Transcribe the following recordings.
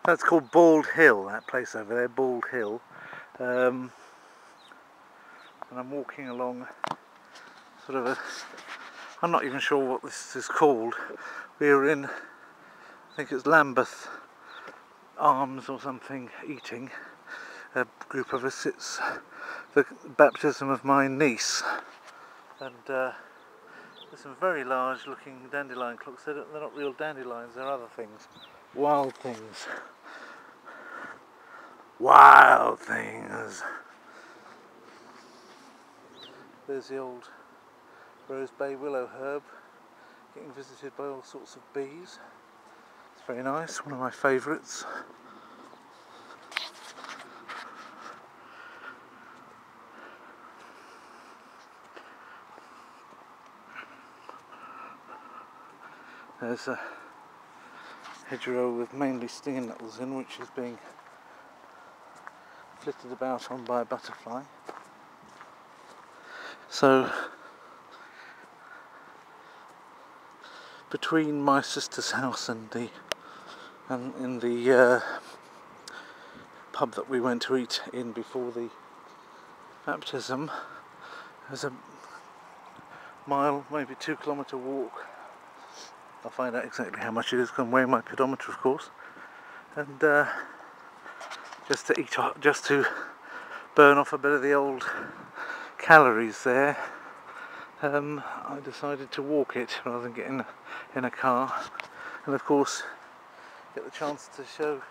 That's called Bald Hill, that place over there, Bald Hill. And I'm walking along sort of a... I'm not even sure what this is called. We were in, I think it's Lambeth Arms or something, eating. A group of us. It's the baptism of my niece. And there's some very large looking dandelion clocks. They're not real dandelions, they're other things. Wild things. Wild things. There's the old rose bay willow herb, getting visited by all sorts of bees. It's very nice, one of my favourites. There's a hedgerow with mainly stinging nettles in, which is being flitted about on by a butterfly. So between my sister's house and in the pub that we went to eat in before the baptism, there's a mile, maybe 2 kilometre walk. I'll find out exactly how much it is. I'm weighing my pedometer, of course, and just to burn off a bit of the old calories there. I decided to walk it rather than get in a car, and of course get the chance to show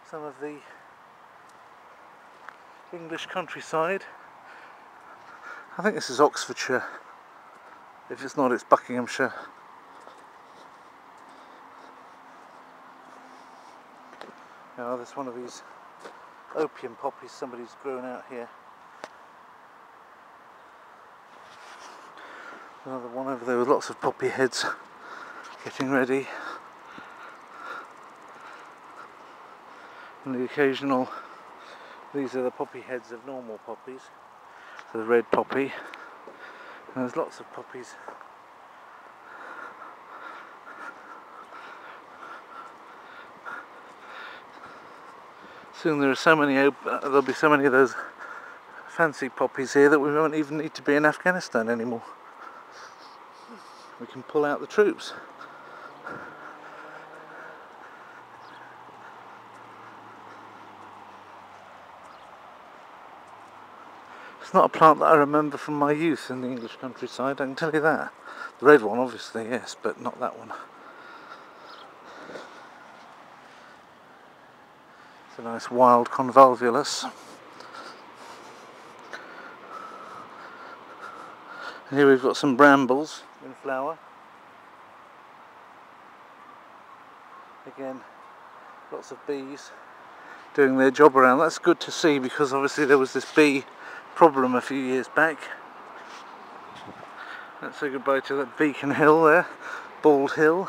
some of the English countryside. I think this is Oxfordshire. If it's not, it's Buckinghamshire. Now there's one of these opium poppies somebody's grown out here. Another one over there with lots of poppy heads getting ready. And the occasional, these are the poppy heads of normal poppies. So the red poppy. And there's lots of poppies. Soon there are so many, there'll be so many of those fancy poppies here that we won't even need to be in Afghanistan anymore. We can pull out the troops. It's not a plant that I remember from my youth in the English countryside, I can tell you that. The red one, obviously, yes, but not that one. It's a nice wild convolvulus. And here we've got some brambles in flower. Again, lots of bees doing their job around. That's good to see, because obviously there was this bee problem a few years back. Let's say goodbye to that Beacon Hill there, Bald Hill.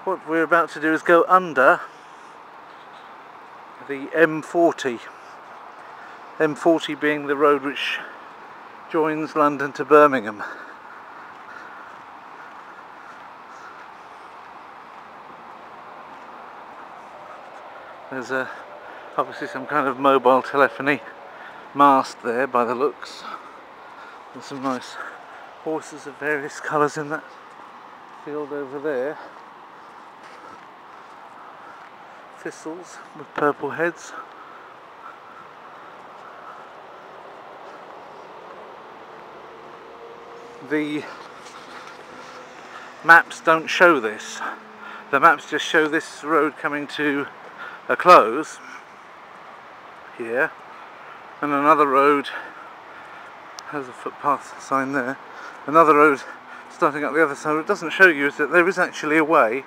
What we're about to do is go under the M40. M40 being the road which joins London to Birmingham. There's obviously some kind of mobile telephony mast there by the looks. There's some nice horses of various colours in that field over there. Thistles with purple heads. The maps don't show this. The maps just show this road coming to a close here, and another road has a footpath sign there. Another road starting up the other side. What it doesn't show you is that there is actually a way.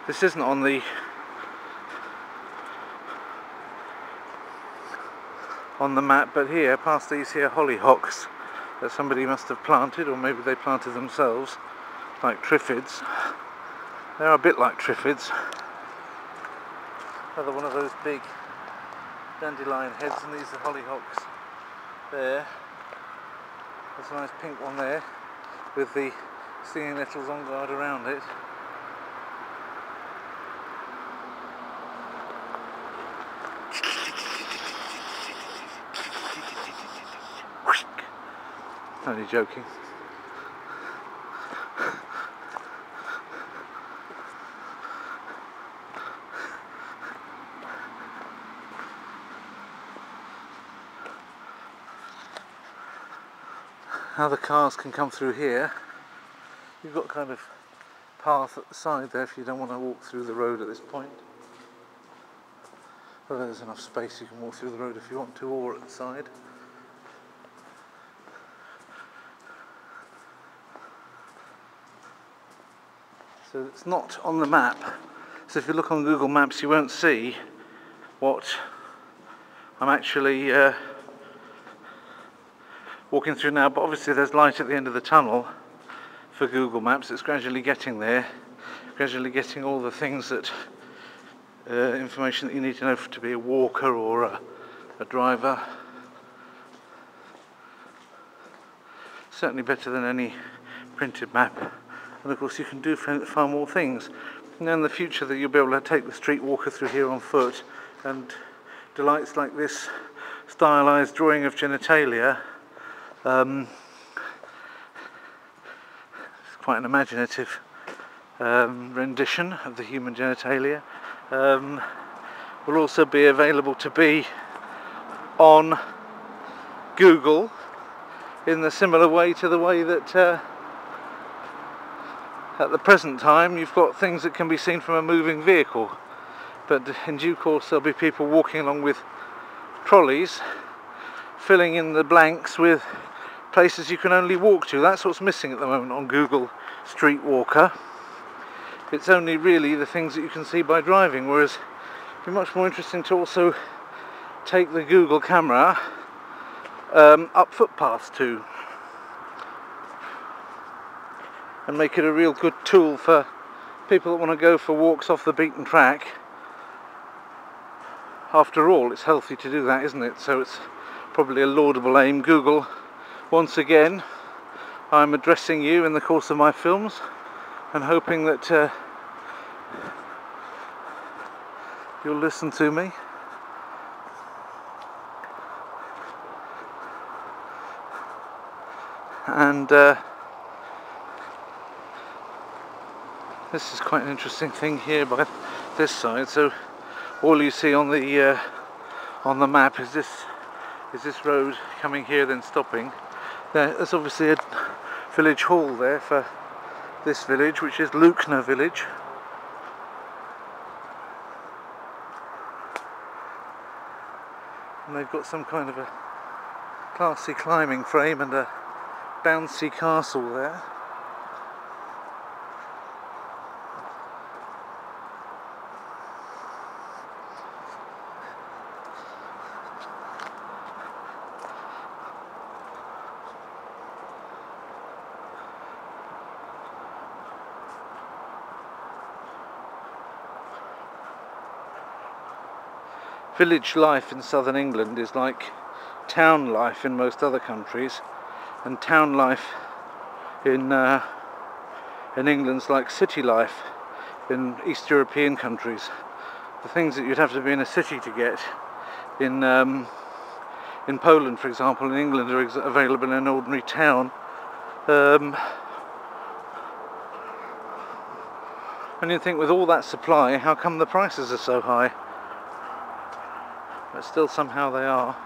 This isn't on the map, but here, past these here hollyhocks that somebody must have planted, or maybe they planted themselves, like triffids. They're a bit like triffids. Another one of those big dandelion heads, and these are hollyhocks there. There's a nice pink one there with the Seeing littles on guard around it. Only joking. How the cars can come through here. You've got kind of path at the side there if you don't want to walk through the road at this point. Although there's enough space, you can walk through the road if you want to, or at the side. So it's not on the map. So if you look on Google Maps, you won't see what I'm actually walking through now. But obviously there's light at the end of the tunnel for Google Maps. It's gradually getting there, gradually getting all the things that information that you need to know to be a walker or a driver. Certainly better than any printed map. And of course you can do far more things. And in the future that you'll be able to take the street walker through here on foot, and delights like this stylised drawing of genitalia. It's quite an imaginative rendition of the human genitalia. Will also be available to be on Google in the similar way to the way that at the present time you've got things that can be seen from a moving vehicle, but in due course there'll be people walking along with trolleys filling in the blanks with places you can only walk to. That's what's missing at the moment on Google Street Walker. It's only really the things that you can see by driving, whereas it'd be much more interesting to also take the Google camera up footpaths too, and make it a real good tool for people that want to go for walks off the beaten track. After all, it's healthy to do that, isn't it? So it's probably a laudable aim. Google, once again, I'm addressing you in the course of my films and hoping that you'll listen to me. And this is quite an interesting thing here by this side. So all you see on the map is this road coming here, then stopping. There's obviously a village hall there for this village, which is Lucknow village. And they've got some kind of a classy climbing frame and a bouncy castle there. Village life in southern England is like town life in most other countries, and town life in England's like city life in East European countries. The things that you'd have to be in a city to get in Poland, for example, in England are available in an ordinary town. And you think, with all that supply, how come the prices are so high? But still somehow they are.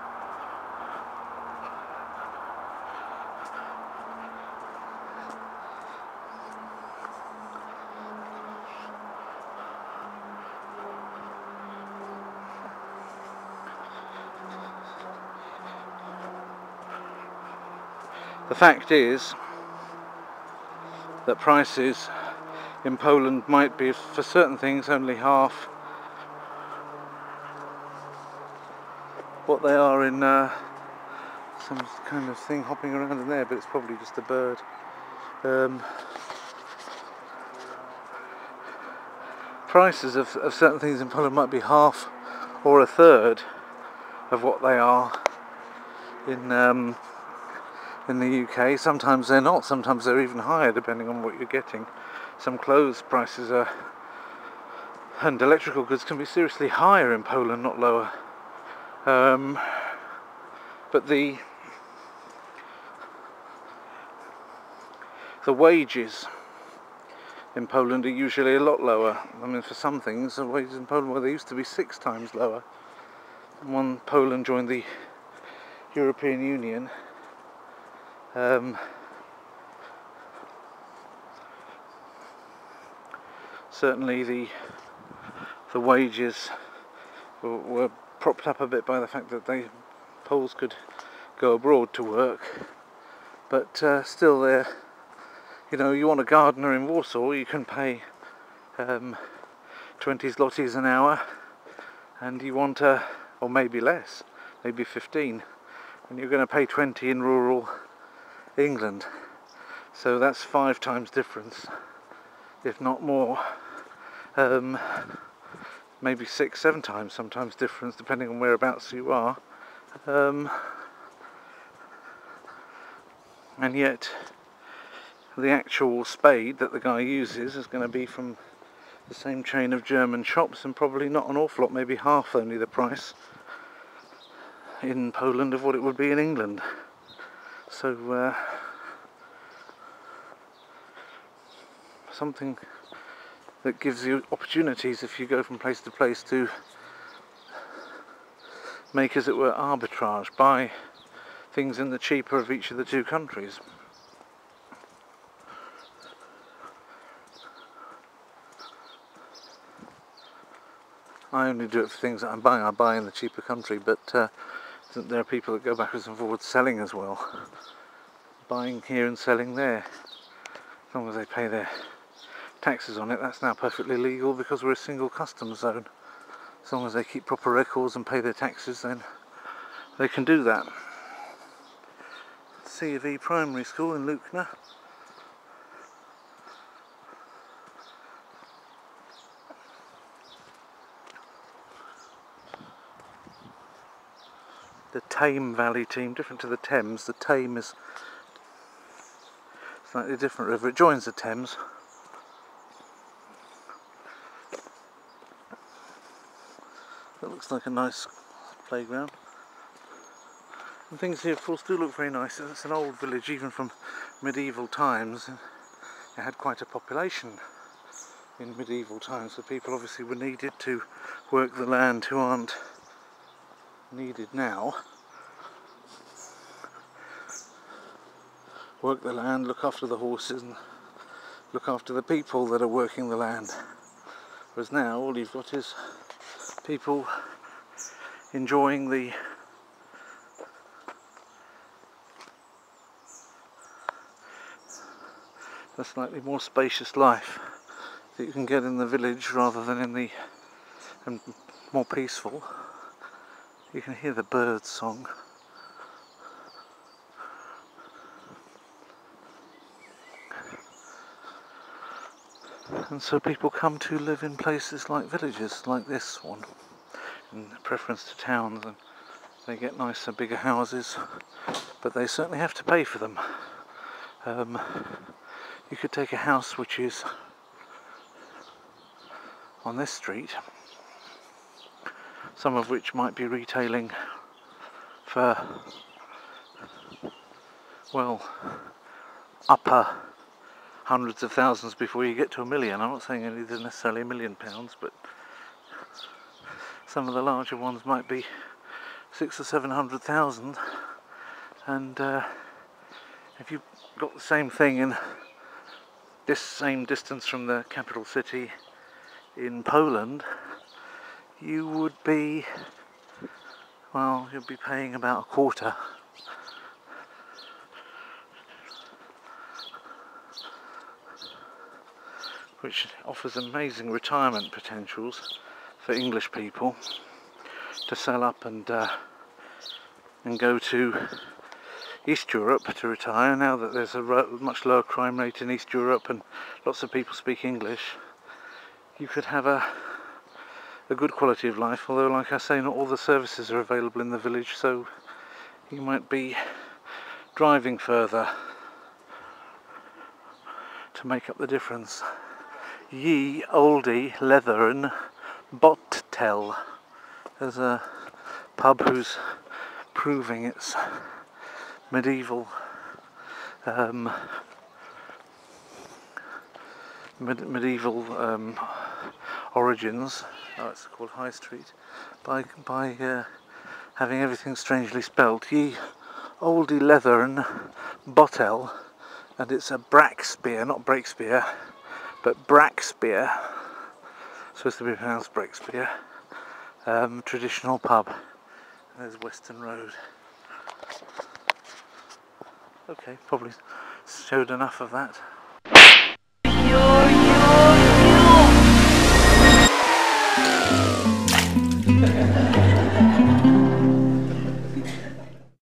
The fact is that prices in Poland might be, for certain things, only half what they are in some kind of thing hopping around in there, but it's probably just a bird. Prices of certain things in Poland might be half or a third of what they are in in the UK. Sometimes they're not, sometimes they're even higher depending on what you're getting. Some clothes prices are, and electrical goods can be seriously higher in Poland, not lower. But the wages in Poland are usually a lot lower. I mean, for some things, the wages in Poland, well, they used to be 6 times lower. And when Poland joined the European Union, certainly the wages were propped up a bit by the fact that Poles could go abroad to work, but still they're, you know, you want a gardener in Warsaw, you can pay 20 zlotys an hour, and you want or maybe less, maybe 15, and you're going to pay 20 in rural England. So that's 5 times difference, if not more. Maybe 6, 7 times sometimes difference, depending on whereabouts you are. And yet the actual spade that the guy uses is going to be from the same chain of German shops, and probably not an awful lot, maybe half only the price in Poland of what it would be in England. So something that gives you opportunities if you go from place to place to make, as it were, arbitrage, buy things in the cheaper of each of the 2 countries. I only do it for things that I'm buying. I buy in the cheaper country, but there are people that go backwards and forwards selling as well, buying here and selling there, as long as they pay their taxes on it. That's now perfectly legal because we're a single customs zone. As long as they keep proper records and pay their taxes, then they can do that. C of E Primary School in Lukna. The Tame Valley team, different to the Thames. The Tame is a slightly different river. It joins the Thames. It looks like a nice playground. And things here, of course, do look very nice. It's an old village, even from medieval times. It had quite a population in medieval times, so people obviously were needed to work the land who aren't needed now. Work the land, look after the horses, and look after the people that are working the land. Whereas now all you've got is people enjoying the slightly more spacious life that you can get in the village rather than in the, and more peaceful. You can hear the birds' song. And so people come to live in places like villages like this one, in preference to towns, and they get nicer, bigger houses, but they certainly have to pay for them. You could take a house which is on this street, some of which might be retailing for, well, upper hundreds of thousands before you get to £1 million. I'm not saying it is necessarily £1 million, but some of the larger ones might be 600,000 or 700,000. And if you've got the same thing in this same distance from the capital city in Poland, you would be, well, you'd be paying about a quarter. Which offers amazing retirement potentials for English people to sell up and go to East Europe to retire. Now that there's a much lower crime rate in East Europe and lots of people speak English, you could have a good quality of life, although, like I say, not all the services are available in the village, so you might be driving further to make up the difference. Ye Olde Leathern Bottell. There's a pub who's proving its medieval origins. Oh, it's called High Street by having everything strangely spelt. Ye Olde Leathern Bottell, and it's a Brackspear, not Breakspear, but Brackspear, supposed to be pronounced Breakspear, traditional pub. There's Western Road. Okay, probably showed enough of that. Yo.